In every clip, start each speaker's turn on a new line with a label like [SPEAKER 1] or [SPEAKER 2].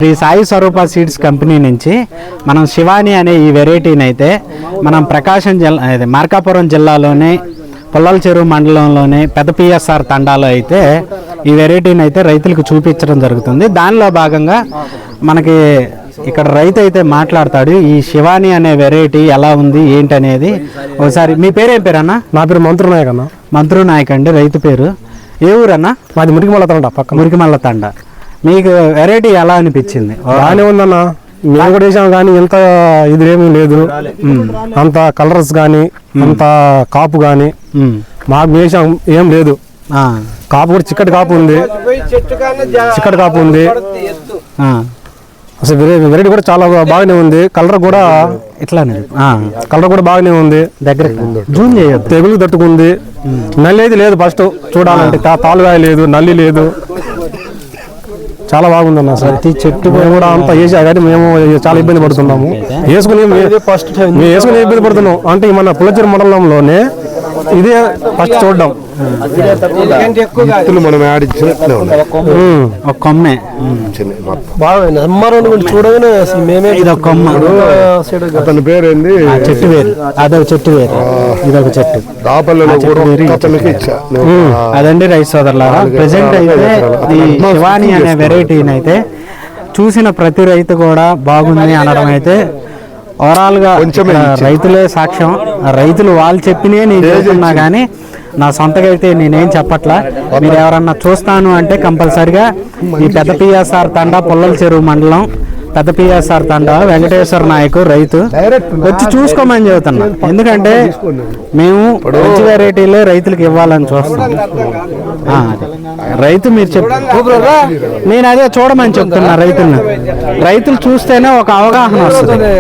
[SPEAKER 1] శ్రీ సాయి స్వరూప seeds company నుంచి మనం శివాని అనే ఈ వెరైటీని అయితే మనం ప్రకాశం జిల్లా మార్కాపురం జిల్లాలోని పుల్లల చెరువు మండలంలోని పెద్ద పిఎస్ఆర్ తండాలో అయితే ఈ వెరైటీని అయితే రైతులకు చూపించడం జరుగుతుంది. దానిలో భాగంగా మనకి ఇక్కడ రైతు అయితే మాట్లాడతాడు. ఈ శివాని అనే వెరైటీ ఎలా ఉంది ఏంటి అనేది ఒకసారి. మీ పేరేం పేరన్నా?
[SPEAKER 2] నా పేరు మంత్రు నాయక్ అన్న.
[SPEAKER 1] మంత్రు నాయక్ అండి. రైతు పేరు ఏ ఊరన్నా?
[SPEAKER 2] మాది మురికిమల్ల తండ, పక్క
[SPEAKER 1] మురికిమల్ల తండ. మీకు వెరైటీ ఎలా అనిపించింది?
[SPEAKER 2] బాగానే ఉందన్న. మేము కూడా వేసాం కానీ ఇంత ఇది ఏమీ లేదు. అంత కలర్స్ కానీ అంత కాపు కానీ మాకు వేసాం ఏం లేదు. కాపు కూడా చిక్కటి కాపు ఉంది, చిక్కటి కాపు ఉంది. అసలు వెరైటీ కూడా చాలా బాగానే ఉంది. కలర్ కూడా
[SPEAKER 1] ఇట్లానే
[SPEAKER 2] కలర్ కూడా బాగానే ఉంది.
[SPEAKER 1] దగ్గర జూమ్ చేయొద్దు.
[SPEAKER 2] తెగులు తట్టుకుంది. నల్లి అయితే లేదు. ఫస్ట్ చూడాలంటే తాలుగాయ లేదు, నల్లి లేదు. చాలా బాగుందన్న. ప్రతి చెట్టు కూడా అంతా వేసా కానీ మేము చాలా ఇబ్బంది పడుతున్నాము. వేసుకుని ఇబ్బంది పడుతున్నాం. అంటే మన పుల్లచెరు మండలంలోనే ఇదే ఫస్ట్ చూడడం.
[SPEAKER 3] మనం
[SPEAKER 1] కొమ్మే
[SPEAKER 2] చూడగానే మేమే
[SPEAKER 1] ఇదొక కొమ్మ.
[SPEAKER 3] అతని పేరు ఏంది?
[SPEAKER 1] చెట్టు వేరు. అదొక చెట్టు వేరు, ఇదొక చెట్టు. అదండి రైతు సోదరులారా. ప్రెసెంట్ అయితే ఈ శివాని అనే వెరైటీని అయితే చూసిన ప్రతి రైతు కూడా బాగుంది అనడం అయితే ఓవరాల్ గా రైతులే సాక్ష్యం. రైతులు వాళ్ళు చెప్పినే నేను చెప్తున్నా కానీ నా సొంతగా అయితే నేనేం చెప్పట్లా. మీరు ఎవరన్నా చూస్తాను అంటే కంపల్సరిగా ఈ పెద్ద పిఎస్ఆర్ తండా, పుల్లల చెరువు మండలం, పెద్ద పిఎస్ఆర్ తండా, వెంకటేశ్వర నాయకు రైతు వచ్చి చూసుకోమని చెబుతున్నా. ఎందుకంటే మేము మంచి వెరైటీలే రైతులకు ఇవ్వాలని చూస్తున్నాం. రైతు మీరు నేను అదే చూడమని చెప్తున్నా రైతులను. రైతులు చూస్తేనే ఒక అవగాహన వస్తుంది.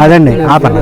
[SPEAKER 1] అదండి ఆపన్న.